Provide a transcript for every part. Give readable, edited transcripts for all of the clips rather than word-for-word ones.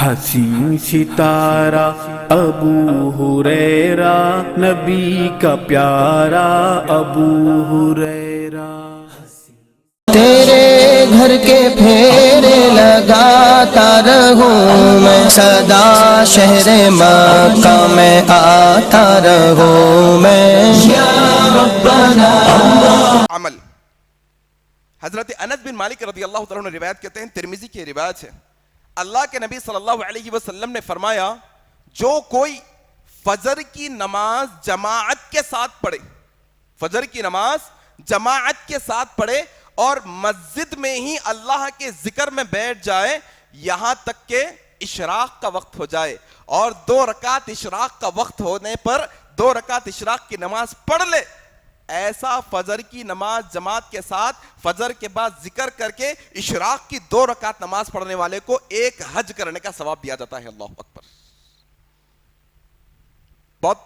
حسین ستارہ ابو ہریرہ نبی کا پیارا ابو ہریرہ، تیرے گھر کے پھیرے لگاتا رہوں میں، صدا شہر مکہ میں آتا رہوں میں، یا ربنا۔ عمل حضرت انس بن مالک رضی اللہ تعالیٰ عنہ روایت کرتے ہیں، ترمذی کی روایت ہے، اللہ کے نبی صلی اللہ علیہ وسلم نے فرمایا جو کوئی فجر کی نماز جماعت کے ساتھ پڑھے، فجر کی نماز جماعت کے ساتھ پڑھے اور مسجد میں ہی اللہ کے ذکر میں بیٹھ جائے یہاں تک کہ اشراق کا وقت ہو جائے، اور 2 رکعت اشراق کا وقت ہونے پر 2 رکعت اشراق کی نماز پڑھ لے، ایسا فجر کی نماز جماعت کے ساتھ فجر کے بعد ذکر کر کے اشراق کی 2 رکعت نماز پڑھنے والے کو ایک حج کرنے کا ثواب دیا جاتا ہے۔ اللہ اکبر، بہت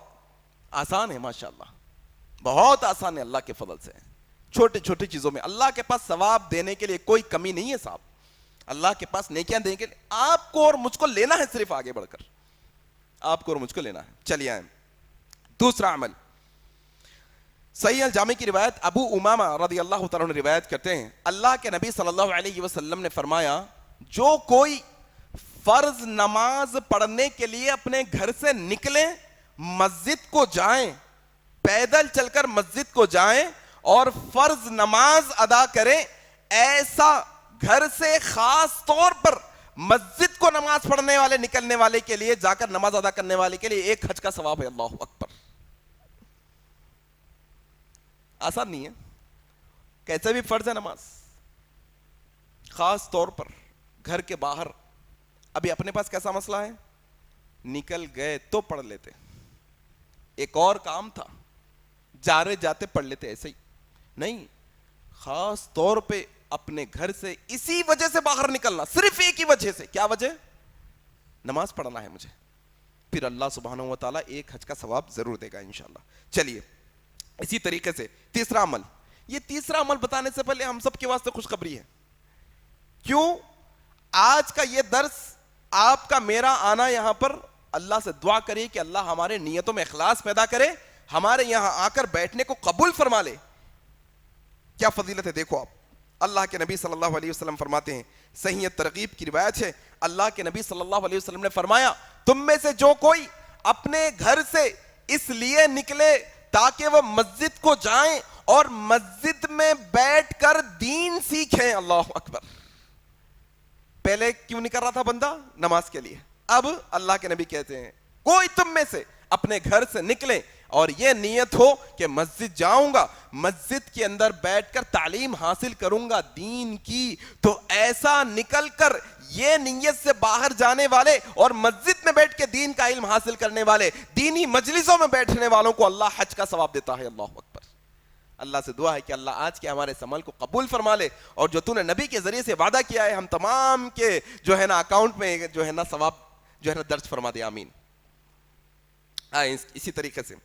آسان ہے، ماشاءاللہ بہت آسان ہے، اللہ کے فضل سے چھوٹی چھوٹی چیزوں میں اللہ کے پاس ثواب دینے کے لیے کوئی کمی نہیں ہے صاحب، اللہ کے پاس نیکیاں دینے کے لیے آپ کو اور مجھ کو لینا ہے، صرف آگے بڑھ کر آپ کو اور مجھ کو لینا ہے۔ چلیے آئیں، دوسرا عمل، صحیح الجامع کی روایت ابو امامہ رضی اللہ تعالیٰ عنہ روایت کرتے ہیں، اللہ کے نبی صلی اللہ علیہ وسلم نے فرمایا جو کوئی فرض نماز پڑھنے کے لیے اپنے گھر سے نکلیں، مسجد کو جائیں، پیدل چل کر مسجد کو جائیں اور فرض نماز ادا کریں، ایسا گھر سے خاص طور پر مسجد کو نماز پڑھنے والے نکلنے والے کے لیے، جا کر نماز ادا کرنے والے کے لیے ایک حج کا ثواب ہے۔ اللہ اکبر، آسان نہیں ہے، کیسے بھی فرض ہے نماز، خاص طور پر گھر کے باہر۔ ابھی اپنے پاس کیسا مسئلہ ہے، نکل گئے تو پڑھ لیتے، ایک اور کام تھا جا رہے جاتے پڑھ لیتے، ایسے ہی نہیں، خاص طور پہ اپنے گھر سے اسی وجہ سے باہر نکلنا، صرف ایک ہی وجہ سے، کیا وجہ؟ نماز پڑھنا ہے مجھے، پھر اللہ سبحانہ و تعالیٰ ایک حج کا ثواب ضرور دے گا انشاءاللہ۔ چلیے اسی طریقے سے تیسرا عمل، یہ تیسرا عمل بتانے سے پہلے ہم سب کے واسطے خوشخبری ہے، کیوں آج کا یہ درس آپ کا میرا آنا یہاں پر، اللہ سے دعا کریے کہ اللہ ہمارے نیتوں میں اخلاص پیدا کرے، ہمارے یہاں آ کر بیٹھنے کو قبول فرما لے۔ کیا فضیلت ہے دیکھو آپ، اللہ کے نبی صلی اللہ علیہ وسلم فرماتے ہیں، صحیح ترغیب کی روایت ہے، اللہ کے نبی صلی اللہ علیہ وسلم نے فرمایا تم میں سے جو کوئی اپنے گھر سے اس لیے نکلے تاکہ وہ مسجد کو جائیں اور مسجد میں بیٹھ کر دین سیکھیں، اللہ اکبر، پہلے کیوں نہیں کر رہا تھا بندہ؟ نماز کے لیے، اب اللہ کے نبی کہتے ہیں کوئی تم میں سے اپنے گھر سے نکلے اور یہ نیت ہو کہ مسجد جاؤں گا، مسجد کے اندر بیٹھ کر تعلیم حاصل کروں گا دین کی، تو ایسا نکل کر یہ نیت سے باہر جانے والے اور مسجد میں بیٹھ کے دین کا علم حاصل کرنے والے، دینی مجلسوں میں بیٹھنے والوں کو اللہ حج کا ثواب دیتا ہے۔ اللہ اکبر، اللہ سے دعا ہے کہ اللہ آج کے ہمارے عمل کو قبول فرما لے، اور جو تو نے نبی کے ذریعے سے وعدہ کیا ہے ہم تمام کے جو ہے نا اکاؤنٹ میں جو ہے نا ثواب جو ہے نا درج فرما دے، آمین۔ اسی طریقے سے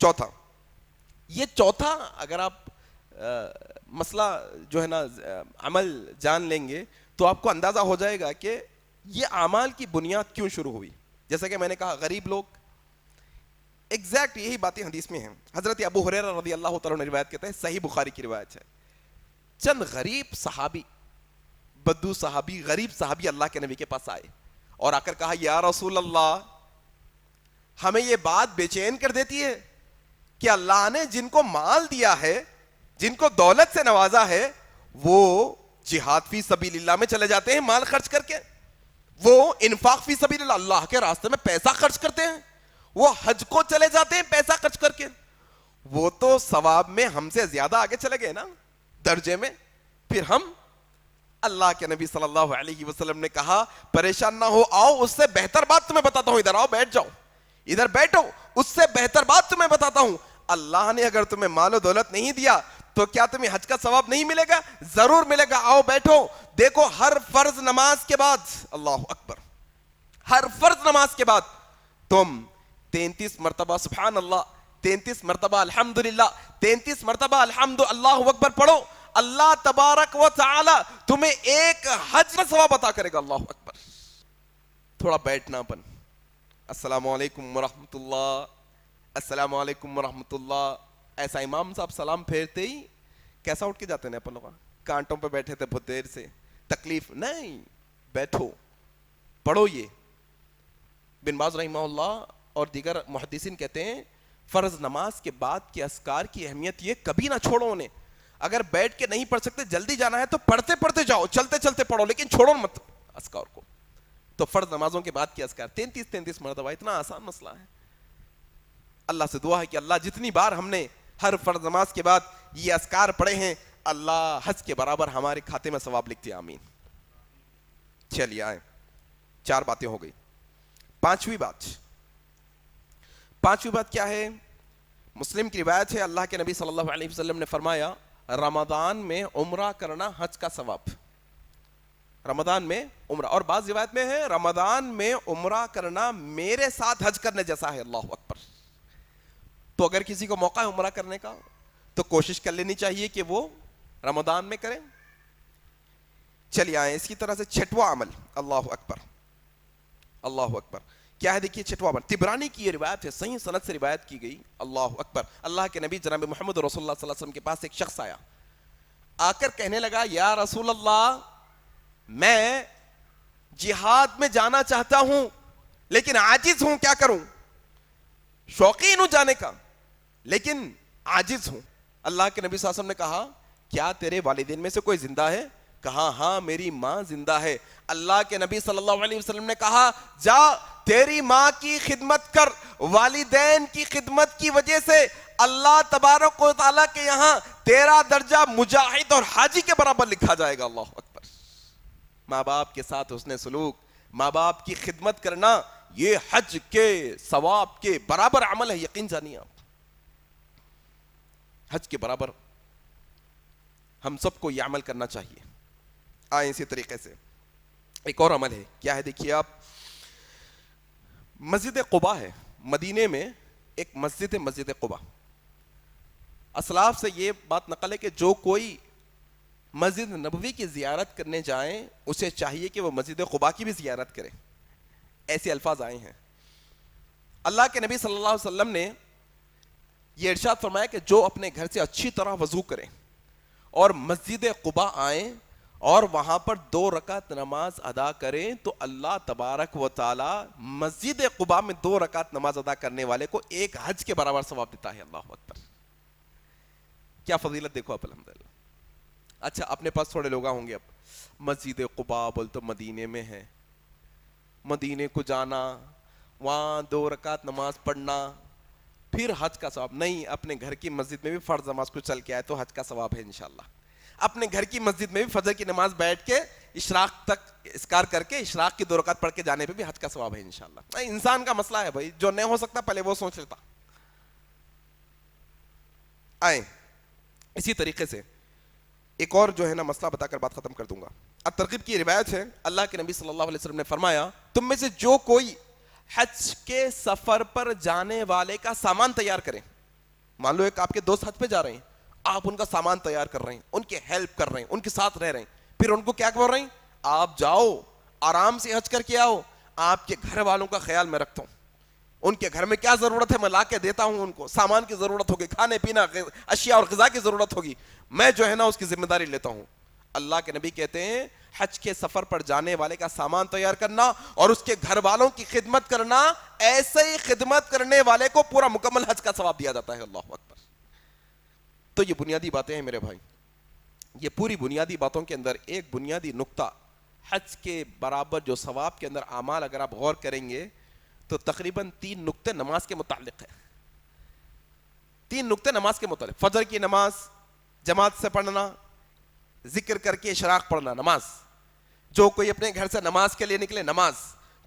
چوتھا، یہ چوتھا اگر آپ مسئلہ جو ہے نا عمل جان لیں گے تو آپ کو اندازہ ہو جائے گا کہ یہ اعمال کی بنیاد کیوں شروع ہوئی۔ جیسا کہ میں نے کہا غریب لوگ، ایگزیکٹ یہی باتیں حدیث میں ہیں، حضرت ابو ہریرہ رضی اللہ تعالیٰ عنہ روایت کہتے ہیں، صحیح بخاری کی روایت ہے، چند غریب صحابی، بدو صحابی، غریب صحابی اللہ کے نبی کے پاس آئے اور آ کر کہا یا رسول اللہ، ہمیں یہ بات بے چین کر دیتی ہے کہ اللہ نے جن کو مال دیا ہے، جن کو دولت سے نوازا ہے، وہ جہاد فی سبیل اللہ میں چلے جاتے ہیں مال خرچ کر کے، وہ انفاق فی سبیل اللہ، اللہ کے راستے میں پیسہ خرچ کرتے ہیں، وہ حج کو چلے جاتے ہیں پیسہ خرچ کر کے، وہ تو ثواب میں ہم سے زیادہ آگے چلے گئے نا درجے میں، پھر ہم؟ اللہ کے نبی صلی اللہ علیہ وسلم نے کہا پریشان نہ ہو، آؤ اس سے بہتر بات تمہیں بتاتا ہوں، ادھر آؤ بیٹھ جاؤ، ادھر بیٹھو، اس سے بہتر بات تمہیں بتاتا ہوں، اللہ نے اگر تمہیں مال و دولت نہیں دیا تو کیا تمہیں حج کا ثواب نہیں ملے گا؟ ضرور ملے گا، آؤ بیٹھو۔ دیکھو ہر فرض نماز کے بعد، اللہ اکبر، ہر فرض نماز کے بعد تم 33 مرتبہ سبحان اللہ، 33 مرتبہ الحمدللہ، 33 مرتبہ الحمد اللہ اکبر پڑھو، اللہ تبارک و تعالی تمہیں ایک حج کا ثواب عطا کرے گا۔ اللہ اکبر، تھوڑا بیٹھنا پن. السلام علیکم ورحمۃ اللہ, السلام علیکم ورحمۃ اللہ. ایسا امام صاحب سلام پھیرتے ہی کیسا اٹھ کے جاتے ہیں اپن لوگ, کانٹوں پہ بیٹھے تھے بہت دیر سے, تکلیف نہیں, بیٹھو پڑھو. یہ بن باز رحمہ اللہ اور دیگر محدثین کہتے ہیں فرض نماز کے بعد کے اذکار کی اہمیت یہ, کبھی نہ چھوڑو انہیں. اگر بیٹھ کے نہیں پڑھ سکتے, جلدی جانا ہے تو پڑھتے پڑھتے جاؤ, چلتے چلتے پڑھو, لیکن چھوڑو مت اذکار کو. تو فرض نمازوں کے بعد کے اذکار 33 مرتبہ, اتنا آسان مسئلہ ہے. اللہ سے دعا ہے کہ اللہ جتنی بار ہم نے ہر فرض نماز کے بعد یہ اذکار پڑھے ہیں, اللہ حج کے برابر ہمارے کھاتے میں ثواب لکھتے. آمین. چلیے آئیں, 4 باتیں ہو گئی. پانچویں بات کیا ہے؟ مسلم کی روایت ہے, اللہ کے نبی صلی اللہ علیہ وسلم نے فرمایا رمضان میں عمرہ کرنا حج کا ثواب. رمضان میں عمرہ, اور بعض روایت میں ہے رمضان میں عمرہ کرنا میرے ساتھ حج کرنے جیسا ہے. اللہ اکبر. تو اگر کسی کو موقع ہے عمرہ کرنے کا تو کوشش کر لینی چاہیے کہ وہ رمضان میں کریں. چلیے آئیں اسی طرح سے 6واں عمل. اللہ اکبر, اللہ اکبر. کیا ہے دیکھیے 6واں عمل, طبرانی کی یہ روایت ہے, صحیح سند سے روایت کی گئی. اللہ اکبر. اللہ کے نبی جناب محمد رسول اللہ صلی اللہ علیہ وسلم کے پاس ایک شخص آیا, آ کر کہنے لگا یا رسول اللہ میں جہاد میں جانا چاہتا ہوں لیکن عاجز ہوں, کیا کروں؟ شوقین ہوں جانے کا لیکن عاجز ہوں. اللہ کے نبی صلی اللہ علیہ وسلم نے کہا کیا تیرے والدین میں سے کوئی زندہ ہے؟ کہا ہاں میری ماں زندہ ہے. اللہ کے نبی صلی اللہ علیہ وسلم نے کہا جا تیری ماں کی خدمت کر, والدین کی خدمت کی وجہ سے اللہ تبارک و تعالیٰ کے یہاں تیرا درجہ مجاہد اور حاجی کے برابر لکھا جائے گا. اللہ اکبر. ماں باپ کے ساتھ حسن سلوک, ماں باپ کی خدمت کرنا, یہ حج کے ثواب کے برابر عمل ہے. یقین جانیے آپ, حج کے برابر ہم سب کو یہ عمل کرنا چاہیے. آئیں اسی طریقے سے ایک اور عمل ہے. کیا ہے دیکھیے آپ, مسجد قباء ہے مدینے میں, ایک مسجد ہے مسجد قباء. اسلاف سے یہ بات نقل ہے کہ جو کوئی مسجد نبوی کی زیارت کرنے جائیں اسے چاہیے کہ وہ مسجد قباء کی بھی زیارت کرے. ایسے الفاظ آئے ہیں. اللہ کے نبی صلی اللہ علیہ وسلم نے یہ ارشاد فرمایا کہ جو اپنے گھر سے اچھی طرح وضو کریں اور مسجد قباء آئیں اور وہاں پر 2 رکعت نماز ادا کریں تو اللہ تبارک و تعالی مسجد قباء میں 2 رکعت نماز ادا کرنے والے کو ایک حج کے برابر ثواب دیتا ہے. اللہ اکبر. کیا فضیلت دیکھو آپ, الحمدللہ. اچھا اپنے پاس تھوڑے لوگ ہوں گے, اب مسجد قباء بول تو مدینے میں ہے, مدینے کو جانا, وہاں 2 رکعت نماز پڑھنا, پھر حج کا ثواب نہیں. اپنے گھر کی مسجد میں بھی فرض نماز کو چل کے آئے تو حج کا ثواب ہے انشاءاللہ. اپنے گھر کی مسجد میں بھی فجر کی نماز بیٹھ کے اشراق تک اذکار کر کے اشراق کی 2 رکعت پڑھ کے جانے پہ بھی حج کا ثواب ہے انشاءاللہ. انسان کا مسئلہ ہے بھائی, جو نہیں ہو سکتا پہلے وہ سوچ لیتا. آئیں اسی طریقے سے ایک اور جو ہے نا مسئلہ بتا کر بات ختم کر دوں گا. الترغیب کی روایت ہے, اللہ کے نبی صلی اللہ علیہ وسلم نے فرمایا تم میں سے جو کوئی حج کے سفر پر جانے والے کا سامان تیار کریں. مان لو ایک آپ کے دوست حج پہ جا رہے ہیں, آپ ان کا سامان تیار کر رہے ہیں, ان کے ہیلپ کر رہے ہیں, ان کے ساتھ رہ رہے ہیں, پھر ان کو کیا بول رہے ہیں آپ جاؤ آرام سے حج کر کے آؤ, آپ کے گھر والوں کا خیال میں رکھتا ہوں, ان کے گھر میں کیا ضرورت ہے میں لا کے دیتا ہوں, ان کو سامان کی ضرورت ہوگی, کھانے پینا اشیاء اور غذا کی ضرورت ہوگی, میں جو ہے نا اس کی ذمہ داری لیتا ہوں. اللہ کے نبی کہتے ہیں حج کے سفر پر جانے والے کا سامان تیار کرنا اور اس کے گھر والوں کی خدمت کرنا, ایسے ہی خدمت کرنے والے کو پورا مکمل حج کا ثواب دیا جاتا ہے. اللہ اکبر. تو یہ بنیادی باتیں ہیں میرے بھائی. یہ پوری بنیادی باتوں کے اندر ایک بنیادی نقطہ, حج کے برابر جو ثواب کے اندر اعمال اگر آپ غور کریں گے تو تقریباً 3 نقطے نماز کے متعلق ہیں. 3 نقطے نماز کے متعلق. فجر کی نماز جماعت سے پڑھنا, ذکر کر کے اشراق پڑھنا, نماز. جو کوئی اپنے گھر سے نماز کے لیے نکلے, نماز.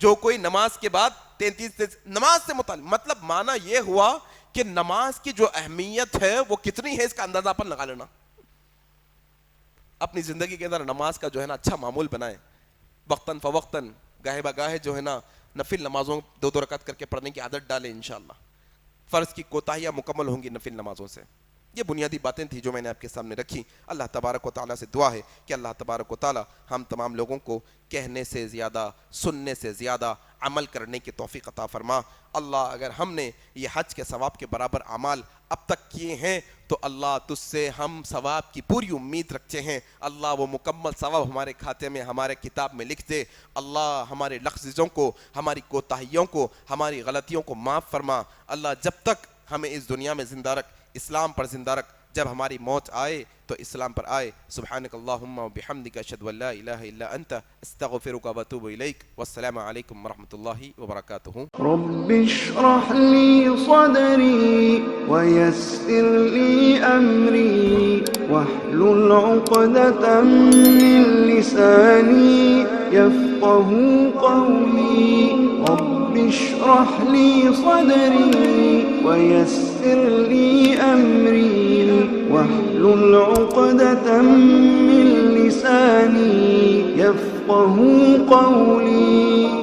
جو کوئی نماز کے بعد 33 نماز سے متعلق. مطلب معنی یہ ہوا کہ نماز کی جو اہمیت ہے وہ کتنی ہے اس کا اندازہ اپن لگا لینا. اپنی زندگی کے اندر نماز کا جو ہے نا اچھا معمول بنائیں, وقتاً فوقتاً گاہے بگاہے جو ہے نا نفل نمازوں 2 رکعت کر کے پڑھنے کی عادت ڈالیں. انشاءاللہ فرض کی کوتاہیاں مکمل ہوں گی نفل نمازوں سے. یہ بنیادی باتیں تھیں جو میں نے آپ کے سامنے رکھی. اللہ تبارک و تعالیٰ سے دعا ہے کہ اللہ تبارک و تعالیٰ ہم تمام لوگوں کو کہنے سے زیادہ، سننے سے زیادہ عمل کرنے کی توفیق عطا فرما. اللہ اگر ہم نے یہ حج کے ثواب کے برابر اعمال اب تک کیے ہیں تو اللہ تجھ سے ہم ثواب کی پوری امید رکھتے ہیں. اللہ وہ مکمل ثواب ہمارے کھاتے میں، ہمارے کتاب میں لکھ دے. اللہ ہمارے لغزشوں کو، ہماری کوتاہیوں کو، ہماری غلطیوں کو معاف فرما. اللہ جب تک ہمیں اس دنیا میں زندہ رکھ، اسلام پر زندہ رکھ. جب ہماری موت آئے تو اسلام پر آئے. سبحانک اللہم و بحمدک اشہد ان لا الہ الا انت استغفرک و اتوب الیک. والسلام علیکم ورحمۃ اللہ وبرکاتہ. رب اشرح لي صدري ويسر لي أمري واحلل عقدة من لساني يفقه قولي. رب اشرح لي صدري ويسر لي أمري واحلل عقدة من لساني يفقه قولي.